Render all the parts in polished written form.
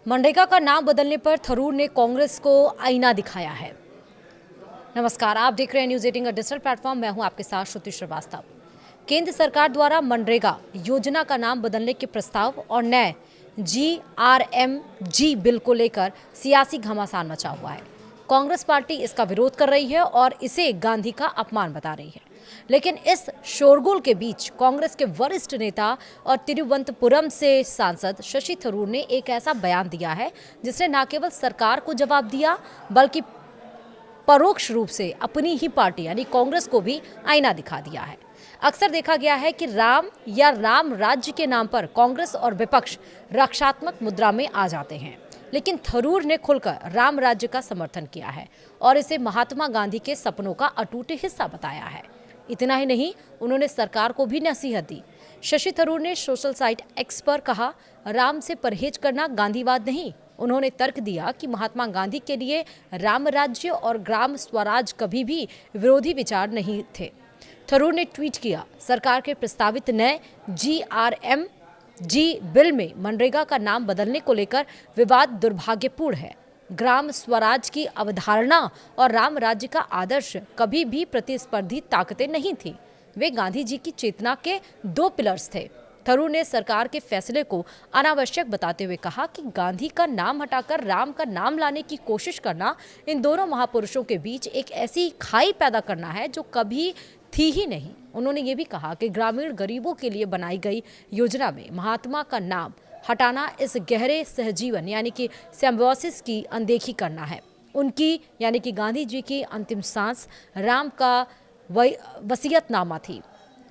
मनरेगा का नाम बदलने पर थरूर ने कांग्रेस को आईना दिखाया है। नमस्कार, आप देख रहे हैं न्यूज 18 का डिजिटल प्लेटफॉर्म। मैं हूं आपके साथ श्रुति श्रीवास्तव। केंद्र सरकार द्वारा मनरेगा योजना का नाम बदलने के प्रस्ताव और नए GRMG बिल को लेकर सियासी घमासान मचा हुआ है। कांग्रेस पार्टी इसका विरोध कर रही है और इसे गांधी का अपमान बता रही है। लेकिन इस शोरगुल के बीच कांग्रेस के वरिष्ठ नेता और तिरुवनंतपुरम से सांसद शशि थरूर ने एक ऐसा बयान दिया है जिसने न केवल सरकार को जवाब दिया बल्कि परोक्ष रूप से अपनी ही पार्टी यानी कांग्रेस को भी आईना दिखा दिया है। अक्सर देखा गया है कि राम या राम राज्य के नाम पर कांग्रेस और विपक्ष रक्षात्मक मुद्रा में आ जाते हैं, लेकिन थरूर ने खुलकर राम राज्य का समर्थन किया है और इसे महात्मा गांधी के सपनों का अटूट हिस्सा बताया है। इतना ही नहीं, उन्होंने सरकार को भी नसीहत दी। शशि थरूर ने सोशल साइट एक्स पर कहा, राम से परहेज करना गांधीवाद नहीं। उन्होंने तर्क दिया कि महात्मा गांधी के लिए राम राज्य और ग्राम स्वराज कभी भी विरोधी विचार नहीं थे। थरूर ने ट्वीट किया, सरकार के प्रस्तावित नए GRMG बिल में मनरेगा का नाम बदलने को लेकर विवाद दुर्भाग्यपूर्ण है। ग्राम स्वराज की अवधारणा और राम राज्य का आदर्श कभी भी प्रतिस्पर्धी ताकतें नहीं थी। वे गांधी जी की चेतना के दो पिलर्स थे। थरूर ने सरकार के फैसले को अनावश्यक बताते हुए कहा कि गांधी का नाम हटाकर राम का नाम लाने की कोशिश करना इन दोनों महापुरुषों के बीच एक ऐसी खाई पैदा करना है जो कभी थी ही नहीं। उन्होंने ये भी कहा कि ग्रामीण गरीबों के लिए बनाई गई योजना में महात्मा का नाम हटाना इस गहरे सहजीवन यानी कि सिम्बायोसिस की अनदेखी करना है। उनकी यानी कि गांधी जी की अंतिम सांस राम का वसीयतनामा थी।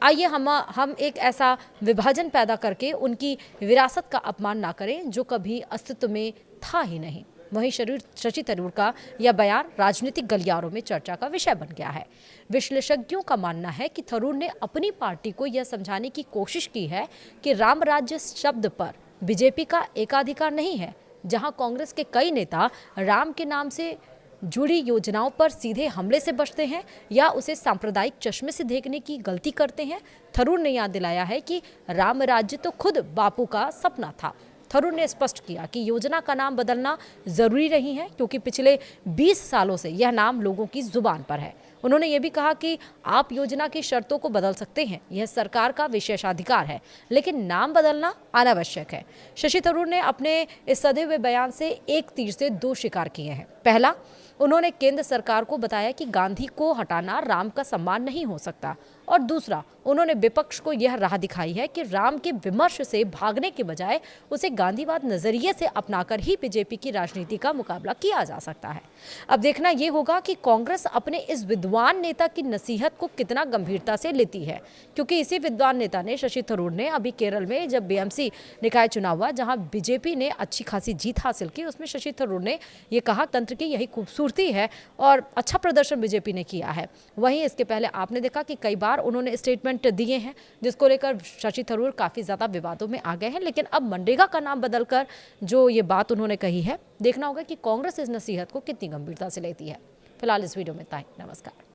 आइए हम एक ऐसा विभाजन पैदा करके उनकी विरासत का अपमान ना करें जो कभी अस्तित्व में था ही नहीं। वहीं शशि थरूर का यह बयान राजनीतिक गलियारों में चर्चा का विषय बन गया है। विश्लेषज्ञों का मानना है कि थरूर ने अपनी पार्टी को यह समझाने की कोशिश की है कि राम राज्य शब्द पर बीजेपी का एकाधिकार नहीं है। जहां कांग्रेस के कई नेता राम के नाम से जुड़ी योजनाओं पर सीधे हमले से बचते हैं या उसे सांप्रदायिक चश्मे से देखने की गलती करते हैं, थरूर ने याद दिलाया है कि राम राज्य तो खुद बापू का सपना था। थरूर ने स्पष्ट किया कि योजना का नाम बदलना जरूरी नहीं है क्योंकि पिछले 20 सालों से यह नाम लोगों की जुबान पर है। उन्होंने ये भी कहा कि आप योजना की शर्तों को बदल सकते हैं, यह सरकार का विशेषाधिकार है, लेकिन नाम बदलना अनावश्यक है। शशि थरूर ने अपने इस सधे हुए बयान से एक तीर से दो शिकार किए हैं। पहला, उन्होंने केंद्र सरकार को बताया कि गांधी को हटाना राम का सम्मान नहीं हो सकता, और दूसरा, उन्होंने विपक्ष को यह राह दिखाई है कि राम के विमर्श से भागने के बजाय उसे गांधीवाद नजरिए से अपनाकर ही बीजेपी की राजनीति का मुकाबला किया जा सकता है। अब देखना यह होगा कि कांग्रेस अपने इस विद्वान नेता की नसीहत को कितना गंभीरता से लेती है, क्योंकि इसी विद्वान नेता ने शशि थरूर ने अभी केरल में जब BMC निकाय चुनाव हुआ जहां बीजेपी ने अच्छी खासी जीत हासिल की, उसमें शशि थरूर ने यह कहा तंत्र की यही खूबसूरती है और अच्छा प्रदर्शन बीजेपी ने किया है। वहीं इसके पहले आपने देखा कि कई बार उन्होंने स्टेटमेंट दिए हैं जिसको लेकर शशि थरूर काफी ज्यादा विवादों में आ गए हैं। लेकिन अब मनरेगा का नाम बदलकर जो ये बात उन्होंने कही है, देखना होगा कि कांग्रेस इस नसीहत को कितनी गंभीरता से लेती है। फिलहाल इस वीडियो में इतना ही। नमस्कार।